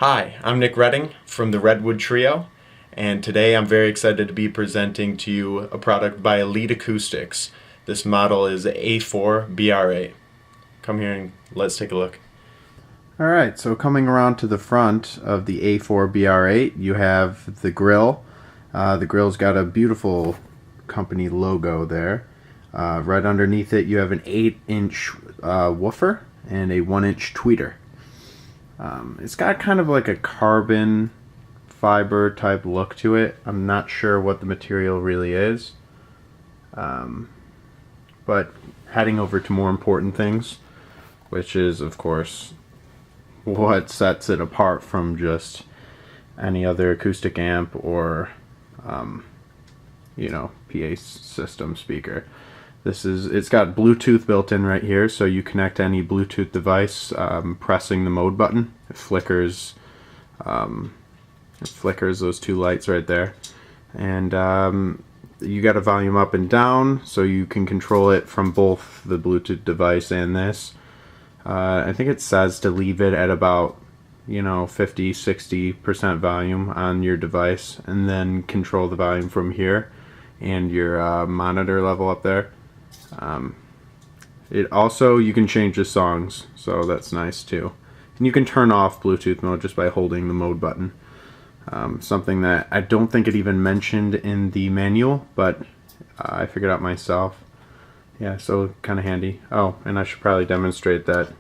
Hi, I'm Nick Redding from the Redwood Trio, and today I'm very excited to be presenting to you a product by Elite Acoustics. This model is A4BR8. Come here and let's take a look. Alright, so coming around to the front of the A4BR8, you have the grill. The grill's got a beautiful company logo there. Right underneath it you have an 8-inch woofer and a 1-inch tweeter. It's got kind of like a carbon fiber type look to it. I'm not sure what the material really is. But heading over to more important things, which is of course what sets it apart from just any other acoustic amp or PA system speaker. It's got Bluetooth built in right here, so you connect any Bluetooth device pressing the mode button. It flickers those two lights right there, and you got a volume up and down, so you can control it from both the Bluetooth device and this. I think it says to leave it at about 50-60% volume on your device, and then control the volume from here and your monitor level up there. It also, you can change the songs, so that's nice too. And you can turn off Bluetooth mode just by holding the mode button. Something that I don't think it even mentioned in the manual, but I figured out myself. Yeah, so kind of handy. Oh, and I should probably demonstrate that.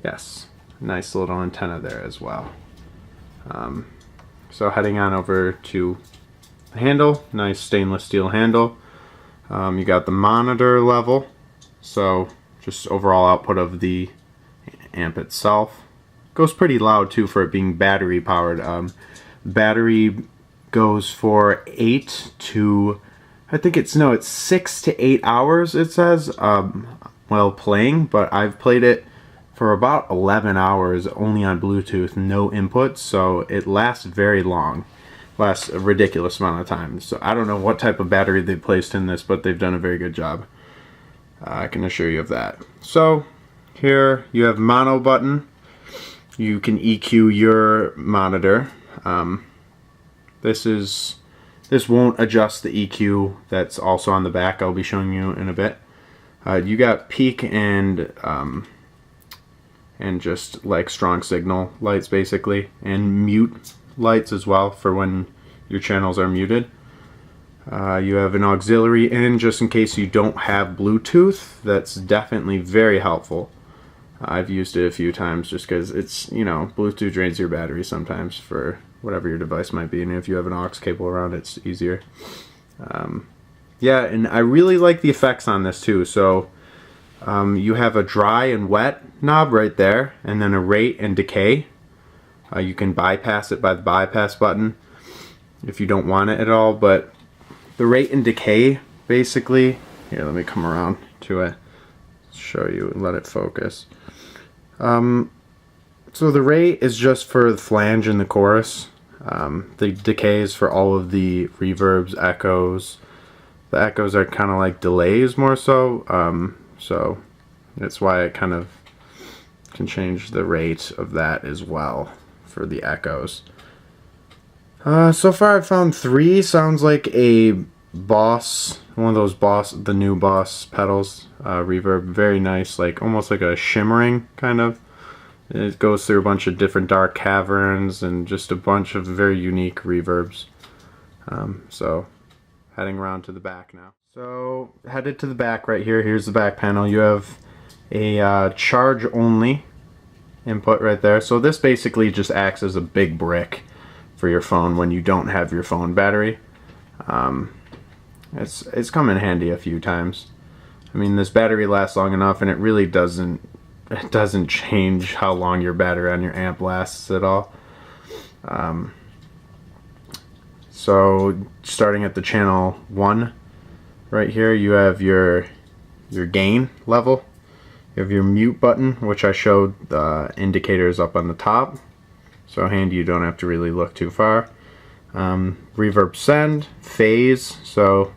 Yes, nice little antenna there as well. So heading on over to the handle, nice stainless steel handle. You got the monitor level, so just overall output of the amp itself. Goes pretty loud too for it being battery powered. Battery goes for 6 to 8 hours it says while playing, but I've played it for about 11 hours only on Bluetooth, no input, so it lasts very long. Lasts a ridiculous amount of time. So I don't know what type of battery they placed in this, but they've done a very good job. I can assure you of that. So here you have mono button. You can EQ your monitor. This won't adjust the EQ that's also on the back. I'll be showing you in a bit. You got peak and just like strong signal lights basically, and mute lights as well for when your channels are muted. You have an auxiliary in just in case you don't have Bluetooth. That's definitely very helpful. I've used it a few times just because it's, Bluetooth drains your battery sometimes for whatever your device might be, and if you have an aux cable around, it's easier. Yeah, and I really like the effects on this too. So you have a dry and wet knob right there, and then a rate and decay. You can bypass it by the bypass button if you don't want it at all, but the rate and decay basically, here, let me come around to it, show you and let it focus. So the rate is just for the flange and the chorus. The decay is for all of the reverbs, echoes. The echoes are kind of like delays more so, so that's why I kind of can change the rate of that as well for the echoes. So far I've found 3. Sounds like a Boss, one of those the new Boss pedals, reverb. Very nice, like almost like a shimmering kind of. It goes through a bunch of different dark caverns and just a bunch of very unique reverbs. So heading around to the back now. So headed to the back right here. Here's the back panel. You have a charge only input right there. So this basically just acts as a big brick for your phone when you don't have your phone battery. It's come in handy a few times. I mean, this battery lasts long enough, and it really doesn't change how long your battery on your amp lasts at all. So starting at the channel 1 right here, you have your gain level. You have your mute button, which I showed the indicators up on the top. So handy, you don't have to really look too far. Reverb send, phase, so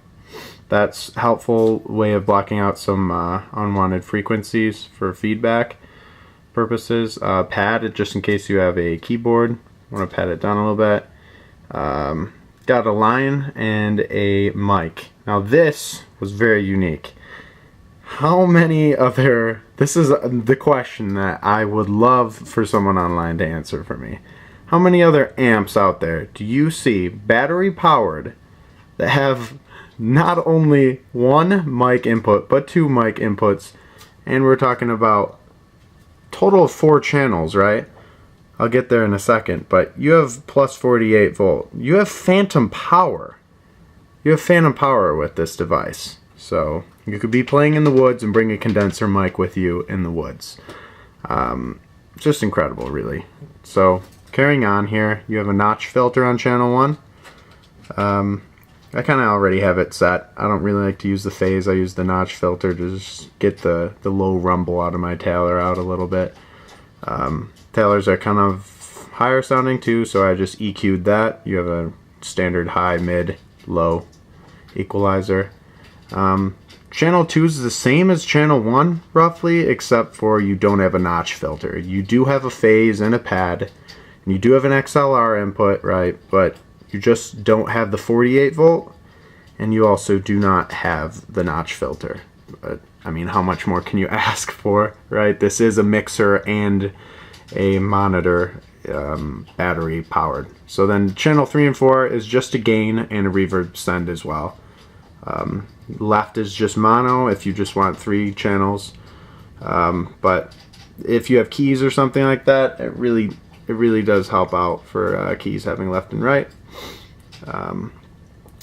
that's helpful way of blocking out some unwanted frequencies for feedback. purposes. Pad, just in case you have a keyboard, want to pad it down a little bit. Got a line and a mic. Now this was very unique. How many other, this is the question that I would love for someone online to answer for me. How many other amps out there do you see battery powered that have not only one mic input but two mic inputs, and we're talking about total of 4 channels, right? I'll get there in a second, but you have plus 48 volt. You have phantom power. You have phantom power with this device. So you could be playing in the woods and bring a condenser mic with you in the woods. Just incredible, really. So carrying on here, you have a notch filter on channel 1. I kind of already have it set. I don't really like to use the phase. I use the notch filter to just get the low rumble out of my Taylor out a little bit. Taylors are kind of higher sounding too, so I just EQ'd that. You have a standard high, mid, low equalizer. Channel 2 is the same as channel 1 roughly, except for you don't have a notch filter. You do have a phase and a pad, and you do have an XLR input, right? But you just don't have the 48 volt, and you also do not have the notch filter. But I mean, how much more can you ask for, right? This is a mixer and a monitor, battery powered. So then channel 3 and 4 is just a gain and a reverb send as well. Left is just mono if you just want 3 channels. But if you have keys or something like that, it really does help out for keys having left and right. And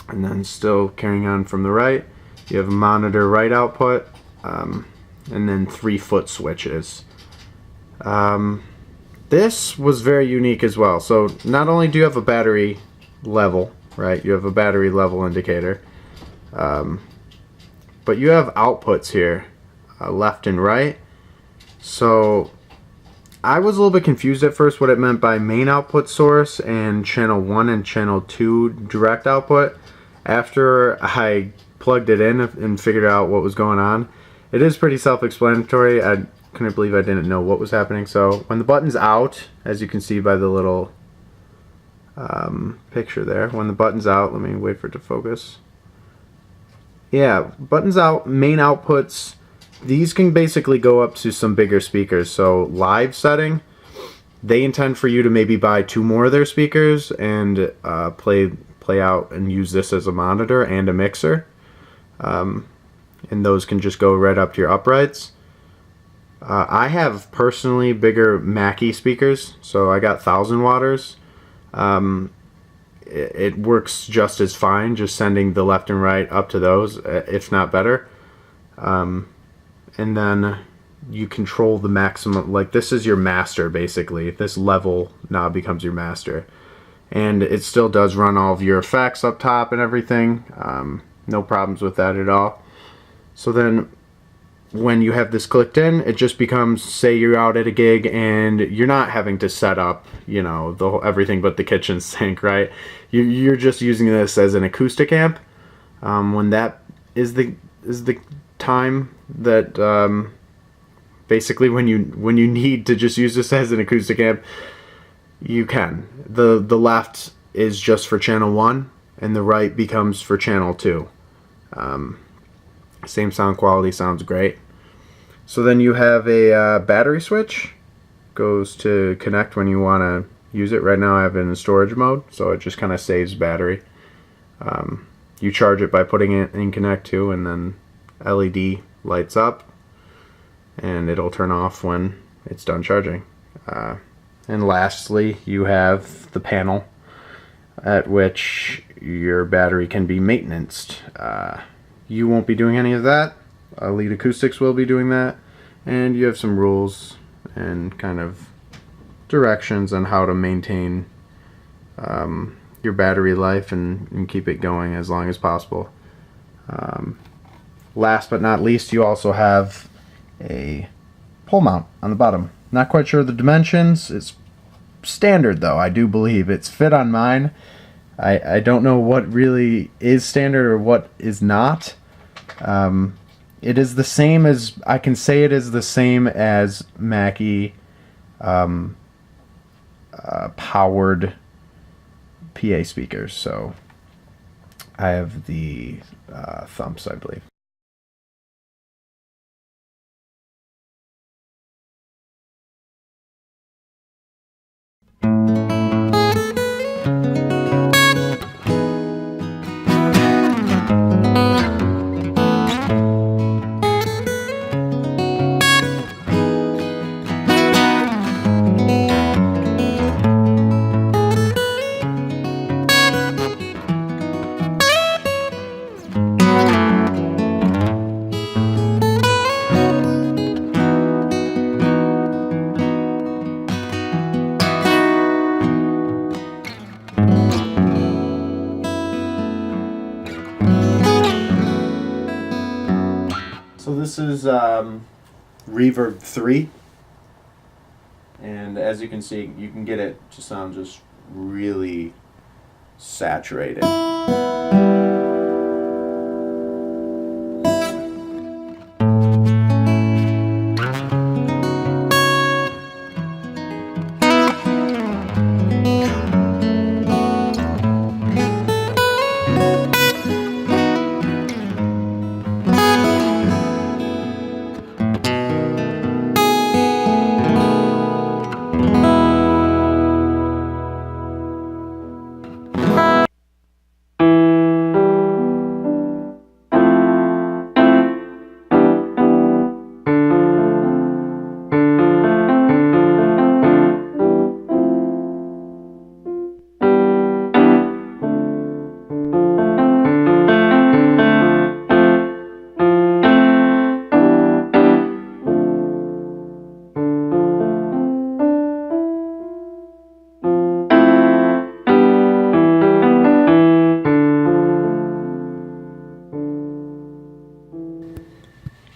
then still carrying on from the right, you have a monitor right output, and then 3 foot switches. This was very unique as well. So not only do you have a battery level, right? You have a battery level indicator, but you have outputs here, left and right. So I was a little bit confused at first what it meant by main output source and channel 1 and channel 2 direct output. After I plugged it in and figured out what was going on, it is pretty self-explanatory. I couldn't believe I didn't know what was happening. So when the button's out, as you can see by the little picture there, when the button's out, let me wait for it to focus. Yeah, buttons out, main outputs. These can basically go up to some bigger speakers. So live setting, they intend for you to maybe buy 2 more of their speakers and play out and use this as a monitor and a mixer. And those can just go right up to your uprights. I have personally bigger Mackie speakers, so I got 1000 watters. It works just as fine, just sending the left and right up to those, if not better. And then you control the maximum, like this is your master basically. This level knob becomes your master. And it still does run all of your effects up top and everything. No problems with that at all. So then when you have this clicked in, it just becomes, say you're out at a gig and you're not having to set up, you know, everything but the kitchen sink, right? You're just using this as an acoustic amp. When that is the time that basically when you need to just use this as an acoustic amp, you can. The left is just for channel 1 and the right becomes for channel 2. Same sound quality, sounds great. So then you have a battery switch, goes to connect when you want to use it. Right now I have it in storage mode, so it just kind of saves battery. You charge it by putting it in connect to, and then LED lights up and it'll turn off when it's done charging. And lastly, you have the panel at which your battery can be maintained. You won't be doing any of that. Elite Acoustics will be doing that. And you have some rules and kind of directions on how to maintain your battery life and keep it going as long as possible. Last but not least, you also have a pole mount on the bottom. Not quite sure the dimensions. It's standard though. I do believe it's fit on mine. I don't know what really is standard or what is not. It is the same as, I can say it is the same as Mackie powered PA speakers. So I have the Thumps, I believe. So this is Reverb 3, and as you can see, you can get it to sound just really saturated.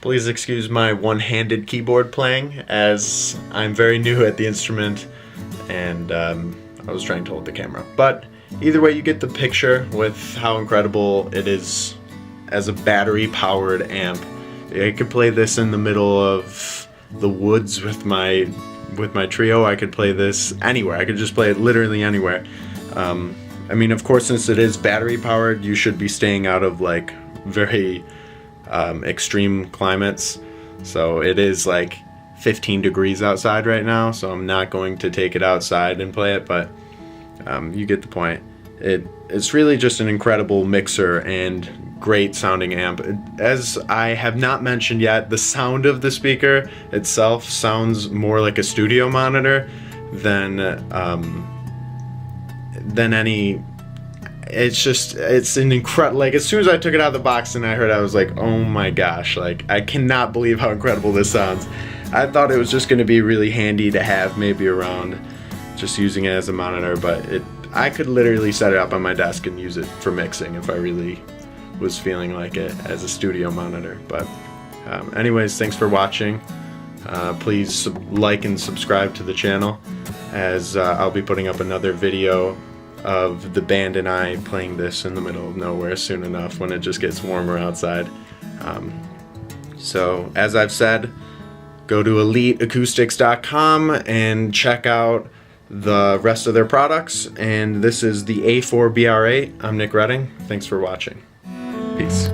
Please excuse my one-handed keyboard playing, as I'm very new at the instrument and I was trying to hold the camera. But either way, you get the picture with how incredible it is as a battery-powered amp. I could play this in the middle of the woods with my trio. I could play this anywhere. I could just play it literally anywhere. I mean, of course, since it is battery-powered, you should be staying out of like very extreme climates. So it is like 15 degrees outside right now, so I'm not going to take it outside and play it, but you get the point. It's really just an incredible mixer and great sounding amp. As I have not mentioned yet, the sound of the speaker itself sounds more like a studio monitor than any. It's an incredible, like as soon as I took it out of the box and I heard it, I was like, oh my gosh, like I cannot believe how incredible this sounds. I thought it was just going to be really handy to have maybe around, just using it as a monitor, but I could literally set it up on my desk and use it for mixing if I really was feeling like it as a studio monitor. But anyways, thanks for watching. Please like and subscribe to the channel, as I'll be putting up another video of the band and I playing this in the middle of nowhere soon enough when it just gets warmer outside. So as I've said, go to EliteAcoustics.com and check out the rest of their products. And this is the A4BR8. I'm Nick Redding. Thanks for watching. Peace.